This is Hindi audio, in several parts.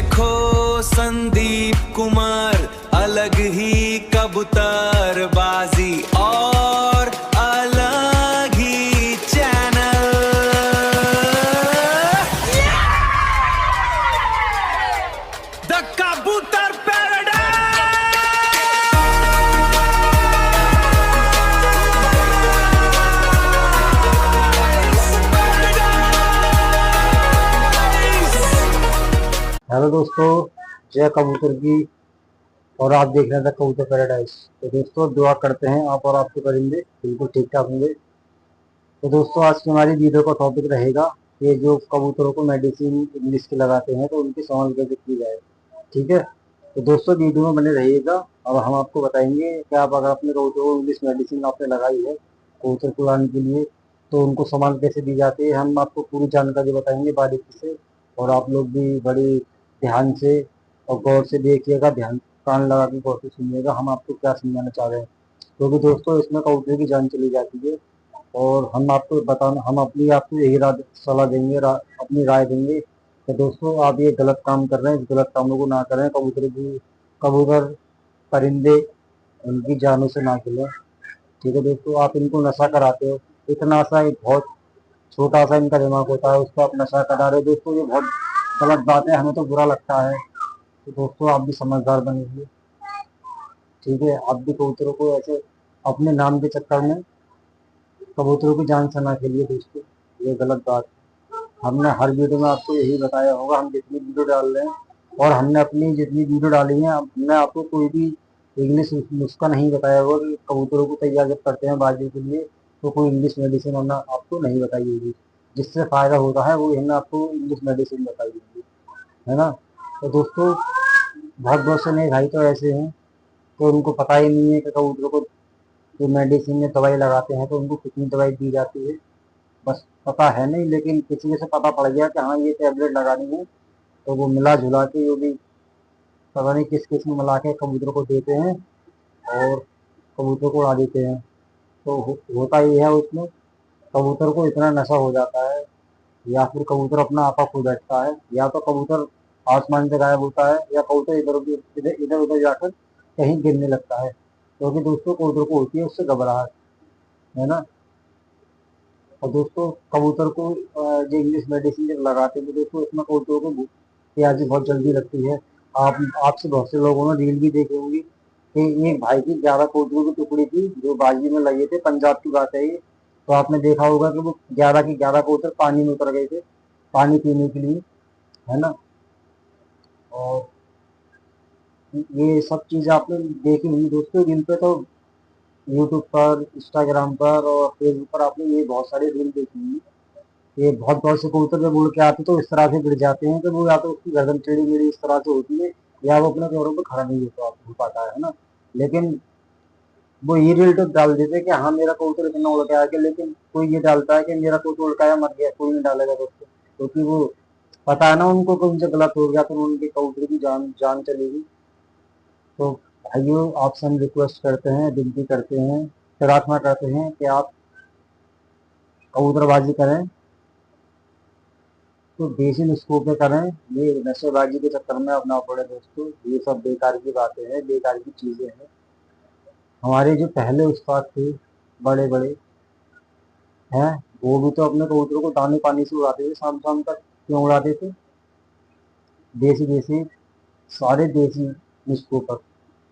देखो संदीप कुमार, अलग ही कबूतर बाजी और अलग ही चैनल। द कबूतर पैराडाइज। हेलो दोस्तों, जय कबूतर की। और आप देख रहे थे कबूतर पैराडाइज। तो दोस्तों दुआ करते हैं आप और आपके परिंदे बिल्कुल ठीक ठाक होंगे। तो दोस्तों आज की हमारी वीडियो का टॉपिक रहेगा कि जो कबूतरों को मेडिसिन इंग्लिश की लगाते हैं तो उनकी संभाल कैसे की जाए। ठीक है, तो दोस्तों वीडियो में बने रहिएगा। अब हम आपको बताएंगे कि आप अगर अपने कबूतरों को इंग्लिश मेडिसिन आपने लगाई है कबूतर को उड़ाने के लिए तो उनको संभाल कैसे दी जाती है, हम आपको पूरी जानकारी बताएंगे बारीकी से। और आप लोग भी बड़ी ध्यान से और गौर से देखिएगा, ध्यान कान लगा के गौर से सुनिएगा हम आपको क्या समझाना चाह रहे हैं। क्योंकि दोस्तों इसमें कबूतर की जान चली जाती है और हम आपको बताना, हम अपनी आपको यही सलाह देंगे, अपनी राय देंगे कि दोस्तों आप ये गलत काम कर रहे हैं, इस गलत कामों को ना करें। कबूतर परिंदे उनकी जानों से ना खेलें। ठीक है दोस्तों, आप इनको नशा कराते हो, इतना सा एक बहुत छोटा सा इनका दिमाग होता है, उसको आप नशा करा रहे हो। दोस्तों ये बहुत गलत बात है, हमें तो बुरा लगता है। तो दोस्तों आप भी समझदार बनिए। ठीक है, आप भी कबूतरों को ऐसे अपने नाम के चक्कर में कबूतरों की जान से ना खेलिए दोस्तों, ये गलत बात है। हमने हर वीडियो में आपको यही बताया होगा, हम जितनी वीडियो डाल रहे हैं और हमने अपनी जितनी वीडियो डाली है हमने आपको कोई भी इंग्लिश नुस्खा नहीं बताया होगा कि कबूतरों को तैयार जब करते हैं बाजी के लिए तो कोई इंग्लिश मेडिसिन हमने आपको नहीं बताई होगी। जिससे फायदा होता है वो हमने आपको इंग्लिश मेडिसिन बताई होगी, है ना। तो दोस्तों बहुत बहुत से नए भाई तो ऐसे हैं तो उनको पता ही नहीं है कि कबूतरों को जो मेडिसिन में दवाई लगाते हैं तो उनको कितनी दवाई दी जाती है, बस पता है नहीं। लेकिन किसी से पता पड़ गया कि हाँ ये टैबलेट लगानी है तो वो मिला जुला के वो भी पता नहीं किस किस में मिला के कबूतरों को देते हैं और कबूतर को उड़ा देते हैं। तो होता ही है उसमें कबूतर को इतना नशा हो जाता है या फिर कबूतर अपना आपा खो बैठता है या तो कबूतर आसमान से गायब होता है या कबूतर इधर उधर जाकर कहीं गिरने लगता है। क्योंकि दोस्तों कबूतर को होती है उससे घबराहट, है ना। और दोस्तों कबूतर को जो इंग्लिश मेडिसिन जब लगाते हैं तो दोस्तों इसमें कबूतरों को प्यासी बहुत जल्दी लगती है। आप आपसे बहुत से लोगों ने रील भी देखी होंगी कि एक भाई की 11 कबूतरों की टुकड़ी थी जो बाजी में लगे थे, पंजाब की बात है ये। तो आपने देखा होगा कि वो 11 की 11 कबूतर पानी में उतर गए थे पानी पीने के लिए, है ना। और ये सब चीज़ आपने देखी होंगी दोस्तों। जिन पे तो यूट्यूब पर, इंस्टाग्राम पर और फेसबुक पर आपने ये बहुत सारे रील देखी होंगी। ये बहुत बहुत से कबूतर जब उड़ के आते तो इस तरह से गिर जाते हैं कि वो या तो उसकी गर्दन टेढ़ी मेढ़ी इस तरह से होती है या वो अपने पैरों पर खड़ा नहीं हो पाता है ना। लेकिन वो ये रील तो डाल देते हैं कि हाँ मेरा कबूतर इतना उड़ के आ गया, लेकिन कोई ये डालता है कि मेरा कबूतर उड़ के आया मर गया, कोई नहीं डालेगा दोस्तों। क्योंकि वो पता है ना उनको कि उनसे गलत हो गया तो उनके कबूतर की जान जान चलेगी। तो भाइयों आपसे हम रिक्वेस्ट करते हैं, विनती करते हैं, प्रार्थना करते हैं कि आप कबूतरबाजी करें तो देसी नुस्खों पे करें। ये नशेबाजी के चक्कर में अपना पड़े दोस्तों, ये सब बेकार की बातें हैं, बेकार की चीजें हैं। हमारे जो पहले उस्ताद थे बड़े बड़े हैं वो भी तो अपने कबूतरों को दाने पानी से उड़ाते थे, शाम शाम तक क्यों उड़ाते थे? देसी देसी सारे देसी नुस्खों पर।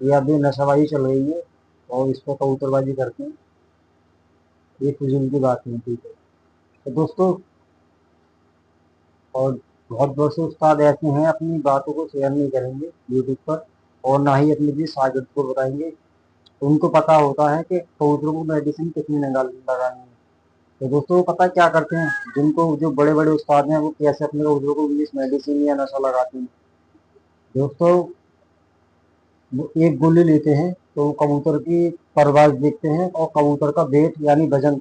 ये अभी नशाबाजी चल रही है और इस पर कबूतरबाजी करते हैं, ये फिजूल की बात नहीं। ठीक है तो दोस्तों, और बहुत बहुत से उस्ताद ऐसे हैं अपनी बातों को शेयर नहीं करेंगे यूट्यूब पर और ना ही अपनी भी शागिर्द को बताएंगे। उनको पता होता है कि कबूतरों को मेडिसिन कितनी लगानी है। तो दोस्तों वो पता क्या करते हैं, जिनको जो बड़े बड़े उस्ताद हैं वो कैसे अपने कबूतरों को इंग्लिश मेडिसिन या नशा लगाते हैं दोस्तों। वो एक गोली लेते हैं तो वो कबूतर की परवाज देखते हैं और कबूतर का वेट यानी वजन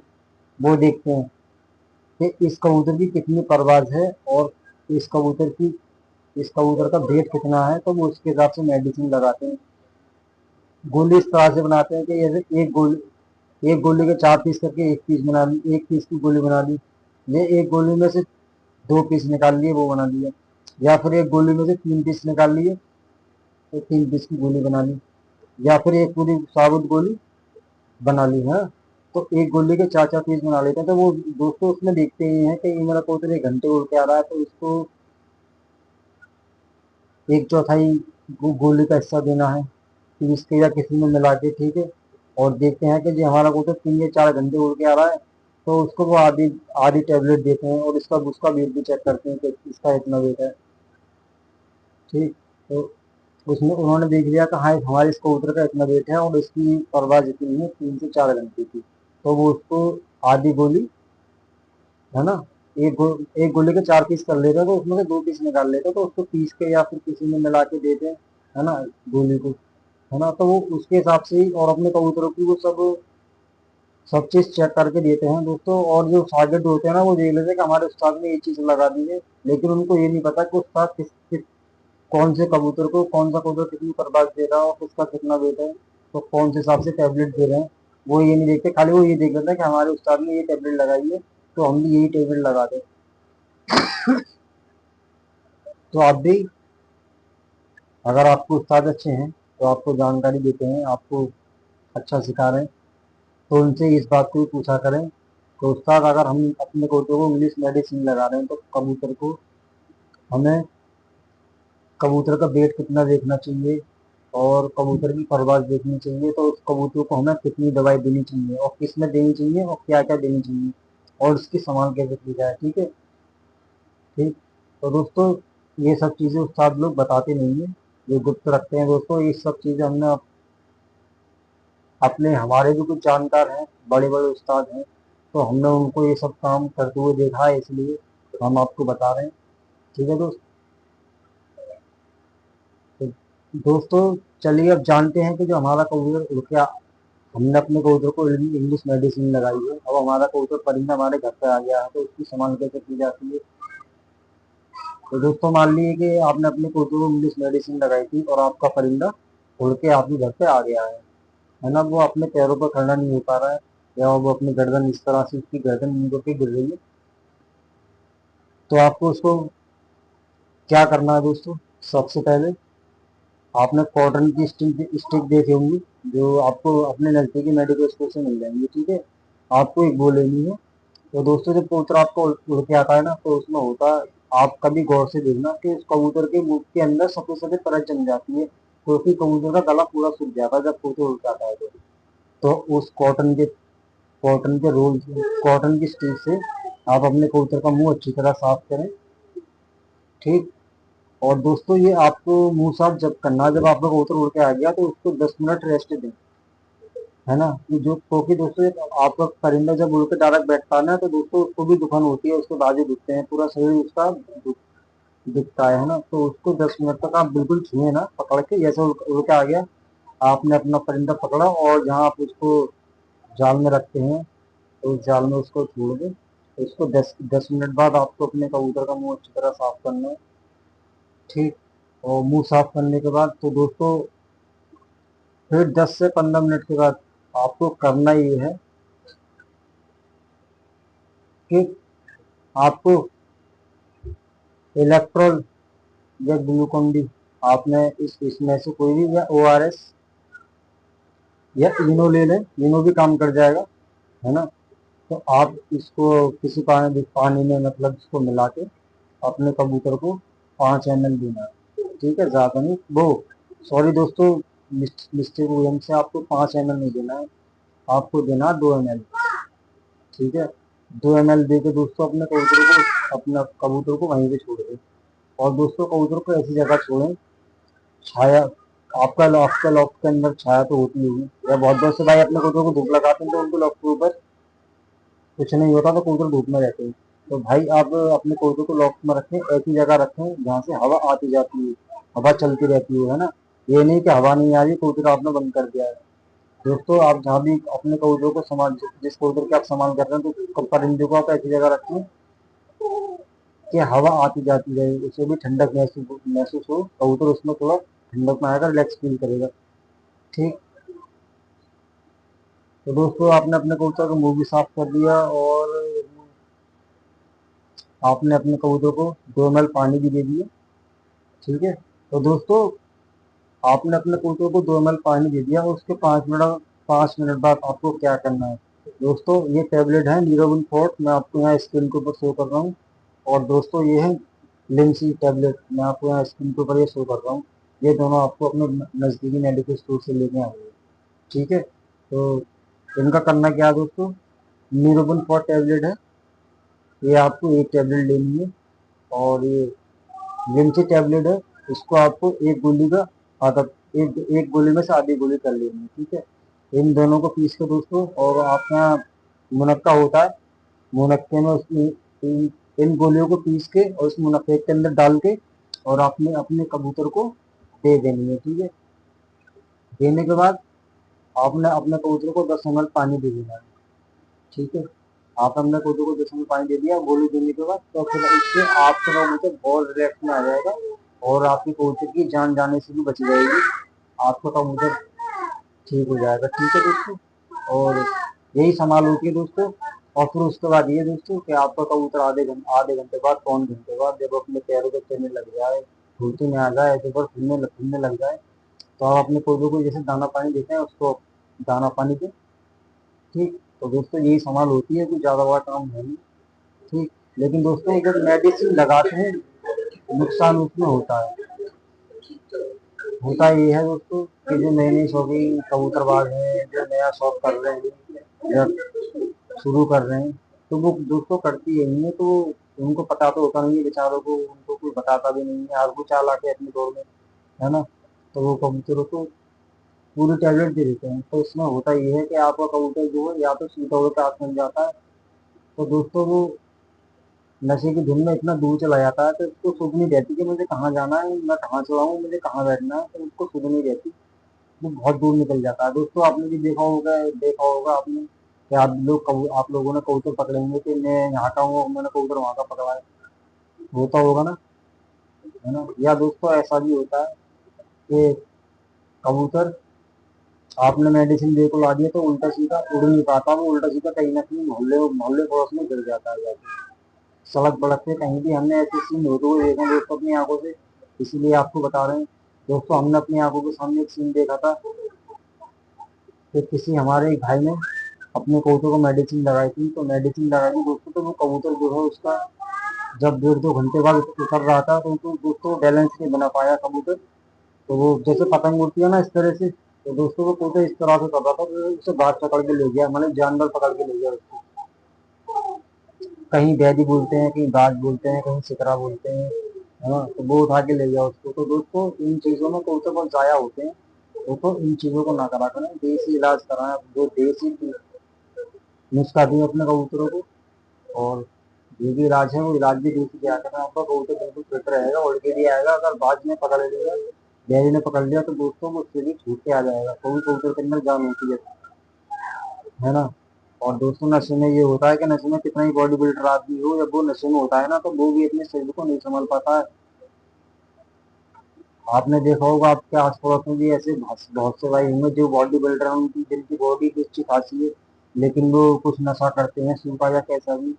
वो देखते हैं कि इस कबूतर की कितनी परवाज है और इस कबूतर की इस कबूतर का वेट कितना है, तो वो उसके हिसाब से मेडिसिन लगाते हैं। गोली इस तरह से बनाते हैं कि जैसे एक गोली के 4 पीस करके एक पीस बना ली, एक पीस की गोली बना ली, ये एक गोली में से 2 पीस निकाल लिए वो बना लिया। या फिर एक गोली में से 3 पीस निकाल लिए तो 3 पीस की गोली बना ली, या फिर एक पूरी साबुत गोली बना ली है। तो एक गोली के 4-4 पीस बना लेते हैं। तो वो दोस्तों उसमें देखते ही हैं कि ये मेरा कबूतर 1 घंटे उड़ के आ रहा है, तो इसको 1/4 गोली का हिस्सा देना है, फिर इसके या किसी में मिला के, ठीक है। और देखते हैं कि जो हमारा कबूतर 3 या 4 घंटे उड़ के आ रहा है, तो उसको वो आधी आधी टेबलेट देते हैं, और इसका उसका वेट भी चेक करते हैं कि इसका इतना वेट है, ठीक। तो उसमें उन्होंने देख लिया कि हाँ हमारे इस कबूतर का इतना वेट है और इसकी परवाज इतनी है 3 से 4 घंटे की, तो वो उसको आधी गोली, है ना, एक गोली के 4 पीस कर लेते हैं, तो उसमें से 2 पीस निकाल लेते हैं, तो उसको पीस के या फिर किसी में मिला के देते हैं, है ना, गोली को, है ना। तो वो उसके हिसाब से ही और अपने कबूतरों की वो सब चीज चेक करके देते हैं दोस्तों। और जो शागिर्द होते हैं ना, वो देख लेते हैं कि हमारे उस्ताद ने ये चीज लगा दी है, लेकिन उनको ये नहीं पता कि उस्ताद कौन से कबूतर को कौन सा कबूतर कितनी परवाज दे रहा है और किसका कितना वेट है, तो कौन से हिसाब से टैबलेट दे रहे हैं, वो ये नहीं देखते। खाली वो ये देख लेते हैं कि हमारे उस्ताद ने ये टैबलेट लगाई है, तो हम भी यही टैबलेट लगा दें। तो आप भी, अगर आपको उस्ताद अच्छे हैं तो आपको जानकारी देते हैं, आपको अच्छा सिखा रहे हैं, तो उनसे इस बात को भी पूछा करें तो उस्ताद अगर हम अपने कबूतर को इंग्लिश मेडिसिन लगा रहे हैं तो कबूतर को हमें कबूतर का वेट कितना देखना चाहिए और कबूतर की परवाज देखनी चाहिए, तो उस कबूतर को हमें कितनी दवाई देनी चाहिए और किस में देनी चाहिए और क्या क्या देनी चाहिए और उसकी संभाल कैसे की जाए, ठीक है, ठीक। तो दोस्तों ये सब चीज़ें उस्ताद लोग बताते नहीं है, ये गुप्त रखते हैं दोस्तों। ये सब चीज़ें हमने अपने हमारे जो कुछ जानकार हैं, बड़े बड़े उस्ताद हैं, तो हमने उनको ये सब काम करते हुए देखा है, इसलिए हम आपको बता रहे हैं, ठीक है दोस्त। तो दोस्तों चलिए अब जानते हैं कि जो हमारा कबूतर उड़ के हमने अपने कबूतर को इंग्लिश मेडिसिन लगाई है, अब हमारा कबूतर परिंदा हमारे घर पे आ गया है, तो उसकी संभाल कैसे की जाती है। तो दोस्तों मान लीजिए कि आपने अपने कबूतर को इंग्लिश मेडिसिन लगाई थी और आपका परिंदा उड़ के आपके घर पे आ गया है ना। वो अपने पैरों पर खड़ा नहीं हो पा रहा है, या वो अपनी गर्दन इस तरह से उसकी गर्दन नीचे पे गिर रही है, तो आपको उसको क्या करना है दोस्तों। सबसे पहले आपने कॉटन की स्टिक देखी होंगी, जो आपको अपने नज़दीकी मेडिकल स्टोर से मिल जाएंगी, ठीक है। आपको एक वो लेनी है। तो दोस्तों जब कबूतर आपको उड़ के आता है ना, तो उसमें होता है, आप कभी गौर से देखना कि उस कबूतर के मुंह के अंदर सफेद सफेद परत जम जाती है, क्योंकि कबूतर का गला पूरा सूख जाता है जब कबूतर उड़ के आता है। तो उस कॉटन की स्टिक से आप अपने कबूतर का मुंह अच्छी तरह साफ करें, ठीक। और दोस्तों ये आपको मुंह साफ जब करना, जब आपका कबूतर उड़ के आ गया तो उसको 10 मिनट रेस्ट दें, है ना। कि जो क्योंकि दोस्तों आपका परिंदा जब उड़ के डायरेक्ट बैठता है ना, तो दोस्तों उसको भी दुखान होती है, उसके बाजू दुखते हैं, पूरा शरीर उसका दिखता है ना। तो उसको 10 मिनट तक आप बिल्कुल छुए ना, पकड़ के जैसे उड़ के आ गया, आपने अपना परिंदा पकड़ा और जहाँ आप उसको जाल में रखते हैं, तो उस जाल में उसको छोड़ दें। उसको 10 मिनट बाद आपको अपने कबूतर का मुंह अच्छी तरह साफ करना है, ठीक। और मुंह साफ करने के बाद तो दोस्तों फिर 10 से 15 मिनट के बाद आपको करना ये है कि आपको इलेक्ट्रोल या ग्लूकोन डी, आपने इसमें से कोई भी, या ORS या इनो ले लें, इनो भी काम कर जाएगा, है ना। तो आप इसको किसी पानी में मतलब इसको मिला के अपने कबूतर को 5 ml देना है, ठीक है, ज़्यादा नहीं। वो सॉरी दोस्तों, मिस्टेक हुई हमसे, आपको 5 ml नहीं देना है, आपको देना 2 ml, ठीक है। 2 ml दे के दोस्तों अपना कबूतर को वहीं पे छोड़ दें। और दोस्तों कबूतर को ऐसी जगह छोड़ें, छाया, आपका लॉक के अंदर छाया तो होती होगी, या बहुत बहुत से भाई अपने कबूतर को धूप लगाते हैं तो उनको लॉक के ऊपर कुछ नहीं होता, तो कबूतर धूप में रहते हैं। तो भाई आप अपने कबूतर को लॉक में रखें, ऐसी जगह रखें जहाँ से हवा आती जाती है, हवा चलती रहती है ना। ये नहीं कि हवा नहीं आ रही, कबूतर आपने बंद कर दिया है। दोस्तों आप जहाँ भी अपने कबूतर को संभाल, जिस कबूतर के आप संभाल कर रहे हैं, तो परिंदे को आप ऐसी जगह रखें कि हवा आती जाती रहे, उसे भी ठंडक महसूस हो, कबूतर उसमें थोड़ा ठंडक में आएगा, रिलैक्स फील करेगा, ठीक। तो दोस्तों आपने अपने कबूतर का मुंह भी साफ कर दिया और आपने अपने कबूतर को 2 ml पानी भी दे दिए, ठीक है। तो दोस्तों आपने अपने कबूतर को 2 ml पानी दे दिया, और उसके 5 मिनट बाद आपको क्या करना है दोस्तों, ये टेबलेट है नीरोबिन फोर्ट, मैं आपको यहाँ स्क्रीन के ऊपर शो कर रहा हूँ। और दोस्तों ये है लिंसी टेबलेट, मैं आपको यहाँ स्क्रीन के ऊपर ये शो कर रहा हूँ। ये दोनों आपको अपने नज़दीकी मेडिकल स्टोर से लेके आएंगे। ठीक है। तो इनका करना क्या है दोस्तों, नीरोबिन फोर्ट टेबलेट है, ये आपको एक टेबलेट लेनी है। और ये लिंसी टैबलेट है, इसको आपको एक गोली का आधा, एक गोली में से आधी गोली कर लेनी है। ठीक है। इन दोनों को पीस के दोस्तों, और आपके यहाँ मुनक्का होता है, मुनक्के में उसमें इन गोलियों को पीस के और उस मुनक्के के अंदर डाल के और आपने अपने कबूतर को दे देनी है। ठीक है। देने के बाद आपने अपने कबूतर को 10 ml पानी दे देना है। ठीक है। आप हमने कबूतर को 10 ml पानी दे दिया गोली देने के बाद, तो फिर इससे आपका कबूतर बहुत रिलैक्स में आ जाएगा, और आपकी कबूतर की जान जाने से भी बच जाएगी, आपका कबूतर ठीक हो जाएगा। ठीक है दोस्तों। और यही संभाल होती है दोस्तों। और फिर उसके बाद ये दोस्तों कि आपका कबूतर आधे घंटे बाद, पौन घंटे बाद जब अपने पैरों पे चलने लग जाए, घुलती में आ जाए, तो फिर फिरने लग जाए, तो आप अपने कबूतर को जैसे दाना पानी देते हैं उसको दाना पानी दें। ठीक। तो दोस्तों यही संभाल होती है, कुछ ज़्यादा बड़ा काम है नहीं। ठीक। लेकिन दोस्तों जब मेडिसिन लगाते हैं नुकसान उसमें होता है। होता ये है दोस्तों कि जो नए नए शौकीन कबूतरबाज हैं, जो नया शौक कर रहे हैं या शुरू कर रहे हैं, तो वो दोस्तों करती यही है, तो उनको पता तो होता नहीं है बेचारों को, उनको कोई बताता भी नहीं है, आगू चाल आके अपने दौर में, है ना। तो वो कबूतरों को पूरी टैबलेट दे देते हैं। तो इसमें होता ये है कि आपका कबूतर जो है या तो सीधा होकर आँख बन जाता है, तो दोस्तों वो नशे की धुन में इतना दूर चला जाता है, तो उसको सुध नहीं रहती कि मुझे कहाँ जाना है, मैं कहाँ चलाऊँ, मुझे कहाँ बैठना है, तो उसको सुध नहीं रहती, वो बहुत दूर निकल जाता है। दोस्तों आपने भी देखा होगा आपने कि आप लोगों ने कबूतर पकड़े होंगे कि मैं यहाँ का हूँ, मैंने कबूतर वहाँ का पकड़ा है, होता होगा ना, है ना। या दोस्तों ऐसा भी होता है कि कबूतर आपने मेडिसिन दे को ला दिया, तो उल्टा सीधा उड़ नहीं पाता, वो उल्टा सीधा कहीं ना कहीं मोहल्ले मोहल्ले पड़ोस में गिर जाता है जाके। सड़क बड़क पे कहीं भी हमने ऐसे सीन होते हुए देखे दोस्तों अपनी आंखों से, इसीलिए आपको बता रहे हैं दोस्तों। हमने अपनी आंखों के सामने एक सीन देखा था कि किसी हमारे भाई ने अपने कबूतर को मेडिसिन लगाई थी, तो मेडिसिन लगाई थी दोस्तों, तो वो कबूतर जो है उसका जब 1.5 घंटे बाद उतर रहा था, तो दोस्तों बैलेंस नहीं बना पाया कबूतर, तो वो जैसे पतंग उड़ती है ना इस तरह से, तो दोस्तों वो कबूतर इस तरह से कर रहा था, तो उसे बाज पकड़ के ले गया, मतलब जानवर पकड़ के ले गया उसको। कहीं बैदी बोलते हैं, कहीं बाज बोलते हैं, कहीं सिकरा बोलते हैं, है ना। तो वो उठा के ले गया उसको। तो दोस्तों इन चीज़ों में कबूतर बहुत ज़ाया होते हैं, तो इन चीज़ों को ना करा करें, देसी इलाज कराएं, जो देसी नुस्खा दें अपने कबूतरों को, और जो भी इलाज है वो इलाज भी देसी किया करें, आपका कबूतर बिल्कुल फिट रहेगा, उड़ के भी आएगा। अगर बाज ने पकड़ लिया, बैदी ने पकड़ लिया, तो दोस्तों वो उससे भी छूट के आ जाएगा, कोई कबूतर के अंदर जान होती है ना। और दोस्तों नशे में ये होता है कि नशे में कितना ही बॉडी बिल्डर आदमी हो, जब वो नशे में होता है ना, तो वो भी अपने शरीर को नहीं संभाल पाता है। आपने देखा होगा आपके आस पड़ोस में भी ऐसे बहुत से भाई होंगे जो बॉडी बिल्डर हैं, उनकी जिनकी बॉडी की अच्छी खासी है, लेकिन वो कुछ नशा करते हैं, सूखा या कैसा भी।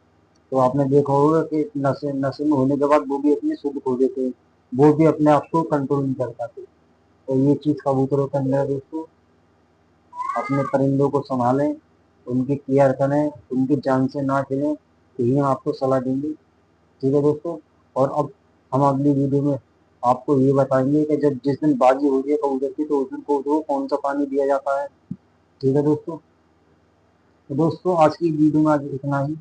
तो आपने देखा होगा कि नशे नशे में होने के बाद वो भी अपनी सुध खो देते हैं, वो भी अपने आप को कंट्रोल नहीं कर पाते। तो ये चीज कबूतरों के अंदर है दोस्तों। अपने परिंदों को संभालें, उनकी केयर करें, उनकी जान से ना खेलें, यही हम आपको सलाह देंगे। ठीक है दोस्तों। और अब हम अगली वीडियो में आपको ये बताएंगे कि जब जिस दिन बाजी हो रही है कबूतर की, तो उस दिन कबूतर को कौन सा पानी दिया जाता है। ठीक है दोस्तों। तो दोस्तों आज की वीडियो में आज इतना ही,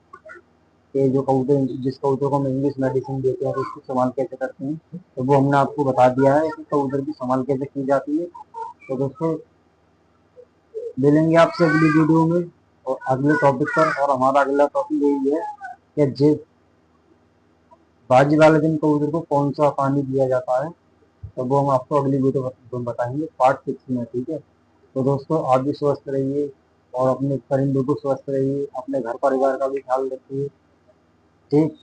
कि जो कबूतर जिस कबूतर को हम इंग्लिश मेडिसिन देते हैं तो उसकी संभाल कैसे करते हैं, तो वो हमने आपको बता दिया है कि कबूतर की संभाल कैसे की जाती है। तो दोस्तों मिलेंगे आपसे अगली वीडियो में और अगले टॉपिक पर। और हमारा अगला टॉपिक यही है कि जिस बाजी वाले दिन कबूतर को कौन सा पानी दिया जाता है, तो वो हम आपको अगली वीडियो में बताएंगे पार्ट 6 में। ठीक है। तो दोस्तों आप भी स्वस्थ रहिए, और अपने परिंदों को स्वस्थ रहिए, अपने घर परिवार का भी ख्याल रखिए। ठीक।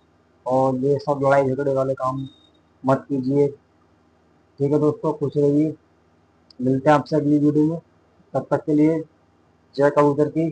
और ये सब लड़ाई झगड़े वाले काम मत कीजिए। ठीक है दोस्तों, खुश रहिए। मिलते हैं आपसे अगली वीडियो में, तब तक के लिए जय कबूतर की।